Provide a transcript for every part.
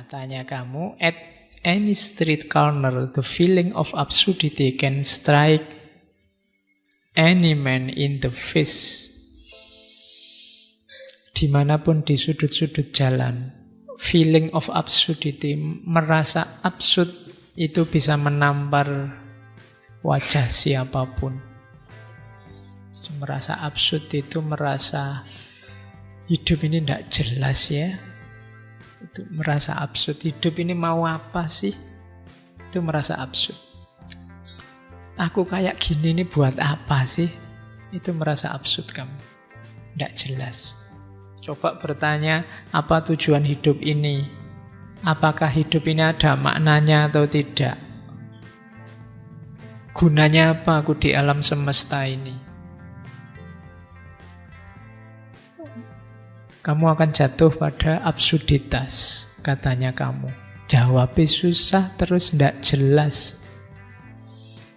Katanya kamu, at any street corner, the feeling of absurdity can strike any man in the face. Dimanapun di sudut-sudut jalan, feeling of absurdity, merasa absurd, itu bisa menampar wajah siapapun. Merasa absurd itu merasa hidup ini tidak jelas ya. Itu merasa absurd. Hidup ini mau apa sih? Itu merasa absurd. Aku kayak gini ini buat apa sih? Itu merasa absurd kamu. Tidak jelas. Coba bertanya, apa tujuan hidup ini? Apakah hidup ini ada maknanya atau tidak? Gunanya apa aku di alam semesta ini? Kamu akan jatuh pada absurditas, katanya kamu. Jawabnya susah, terus tidak jelas.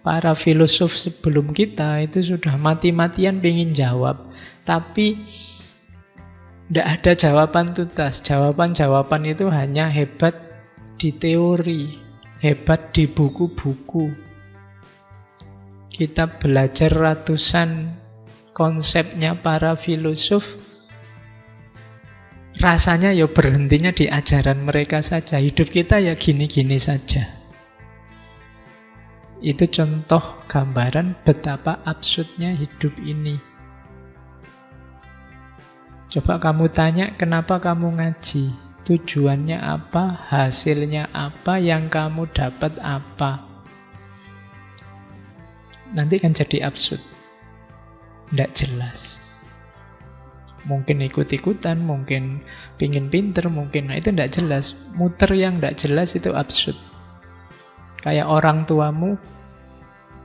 Para filosof sebelum kita itu sudah mati-matian pengen jawab. Tapi tidak ada jawaban tuntas. Jawaban-jawaban itu hanya hebat di teori, hebat di buku-buku. Kita belajar ratusan konsepnya para filosof, rasanya ya berhentinya di ajaran mereka saja. Hidup kita ya gini-gini saja. Itu contoh gambaran betapa absurdnya hidup ini. Coba kamu tanya, kenapa kamu ngaji? Tujuannya apa? Hasilnya apa? Yang kamu dapat apa? Nanti kan jadi absurd. Tidak jelas. Mungkin ikut-ikutan, mungkin pingin pinter, mungkin itu tidak jelas. Muter yang tidak jelas itu absurd. Kayak orang tuamu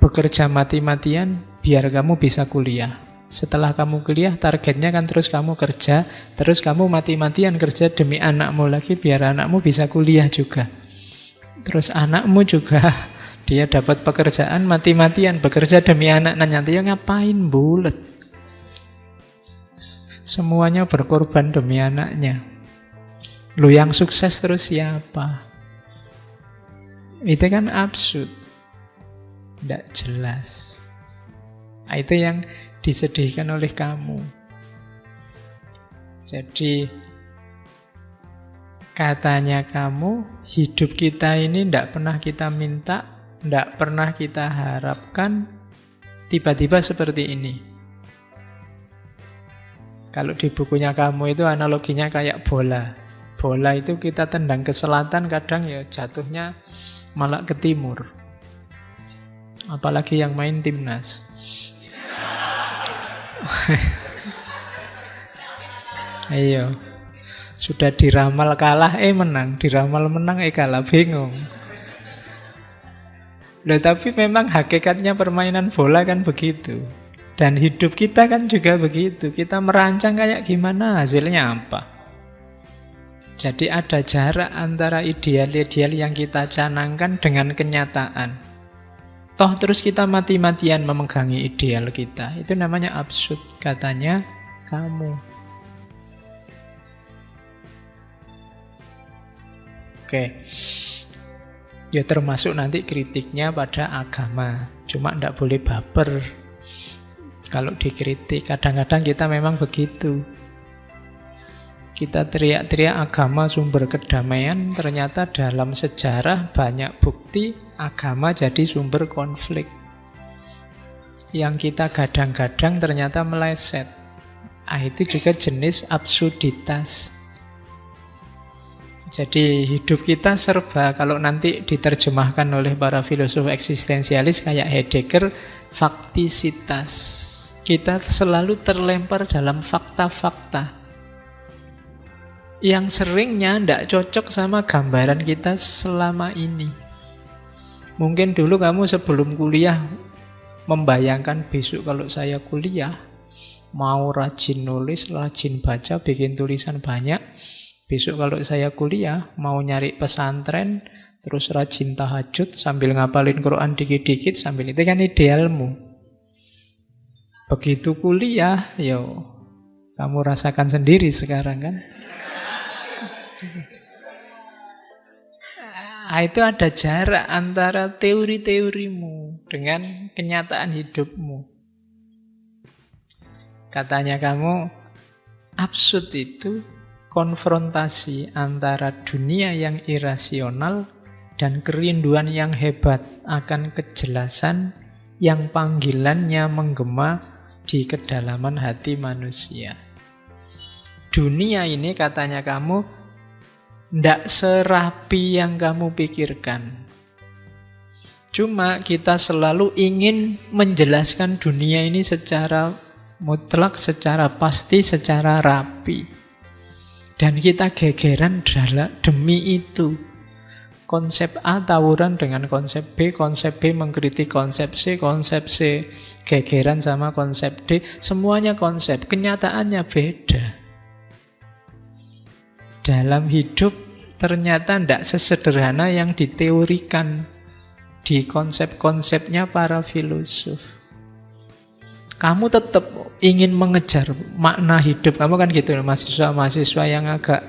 bekerja mati-matian biar kamu bisa kuliah. Setelah kamu kuliah, targetnya kan terus kamu kerja, terus kamu mati-matian kerja demi anakmu lagi biar anakmu bisa kuliah juga. Terus anakmu juga dia dapat pekerjaan mati-matian bekerja demi anak. Nah nanti ya ngapain bulet? Semuanya berkorban demi anaknya. Lu yang sukses terus siapa? Itu kan absurd. Tidak jelas. Nah, itu yang disedihkan oleh kamu. Jadi katanya kamu, hidup kita ini tidak pernah kita minta, tidak pernah kita harapkan, tiba-tiba seperti ini. Kalau di bukunya kamu itu analoginya kayak bola. Bola itu kita tendang ke selatan, kadang ya jatuhnya malah ke timur. Apalagi yang main timnas. Ayo. Sudah diramal kalah, menang. Diramal menang, kalah. Bingung. Loh, tapi memang hakikatnya permainan bola kan begitu. Dan hidup kita kan juga begitu. Kita merancang kayak gimana, hasilnya apa. Jadi ada jarak antara ideal-ideal yang kita canangkan dengan kenyataan. Toh terus kita mati-matian memegangi ideal kita. Itu namanya absurd, katanya kamu. Oke. Ya termasuk nanti kritiknya pada agama. Cuma tidak boleh baper. Kalau dikritik, kadang-kadang kita memang begitu. Kita teriak-teriak agama sumber kedamaian, ternyata dalam sejarah banyak bukti agama jadi sumber konflik. Yang kita gadang-gadang ternyata meleset. Itu juga jenis absurditas. Jadi hidup kita serba, kalau nanti diterjemahkan oleh para filosof eksistensialis kayak Heidegger, faktisitas. Kita selalu terlempar dalam fakta-fakta yang seringnya tidak cocok sama gambaran kita selama ini. Mungkin dulu kamu sebelum kuliah membayangkan besok kalau saya kuliah mau rajin nulis, rajin baca, bikin tulisan banyak. Besok kalau saya kuliah mau nyari pesantren, terus rajin tahajud sambil ngapalin Quran dikit-dikit, sambil itu kan idealmu. Begitu kuliah, kamu rasakan sendiri sekarang kan. Itu ada jarak antara teori-teorimu dengan kenyataan hidupmu. Katanya kamu, absurd itu konfrontasi antara dunia yang irasional dan kerinduan yang hebat akan kejelasan yang panggilannya menggema di kedalaman hati manusia. Dunia ini, katanya kamu, ndak serapi yang kamu pikirkan. Cuma kita selalu ingin menjelaskan dunia ini secara mutlak, secara pasti, secara rapi. Dan kita gegeran demi itu. Konsep A tawuran dengan konsep B mengkritik konsep C gegeran sama konsep D. Semuanya konsep, kenyataannya beda. Dalam hidup ternyata tidak sesederhana yang diteorikan di konsep-konsepnya para filosof. Kamu tetap ingin mengejar makna hidup. Kamu kan gitu, mahasiswa yang agak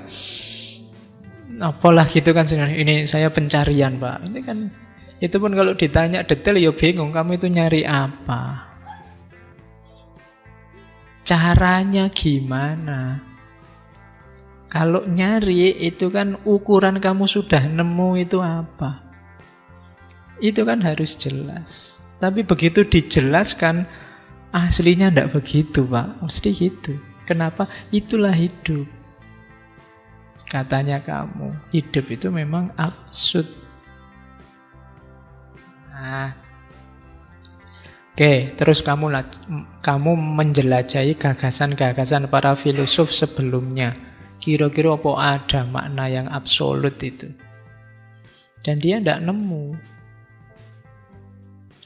apalah gitu kan. Ini saya pencarian, Pak. Ini kan, itu pun kalau ditanya detail ya bingung. Kamu itu nyari apa? Caranya gimana? Kalau nyari itu kan ukuran kamu sudah nemu itu apa? Itu kan harus jelas. Tapi begitu dijelaskan, aslinya tidak begitu, Pak. Mesti gitu. Kenapa? Itulah hidup. Katanya kamu, hidup itu memang absurd. Nah, oke, terus kamu menjelajahi gagasan-gagasan para filosof sebelumnya. Kira-kira apa ada makna yang absolut itu? Dan dia tidak nemu.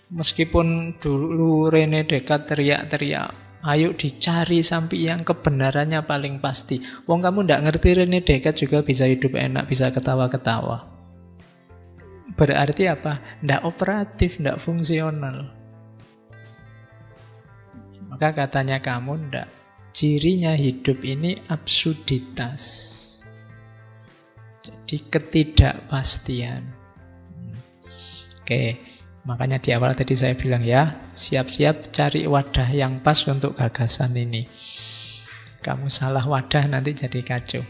Meskipun dulu René Descartes teriak-teriak, ayo dicari sampai yang kebenarannya paling pasti. Wong kamu tidak ngerti René Descartes juga bisa hidup enak, bisa ketawa-ketawa. Berarti apa? Tidak operatif, tidak fungsional. Maka katanya kamu tidak. Cirinya hidup ini absurditas. Jadi ketidakpastian. Oke, makanya di awal tadi saya bilang ya, siap-siap cari wadah yang pas untuk gagasan ini. Kamu salah wadah nanti jadi kacau.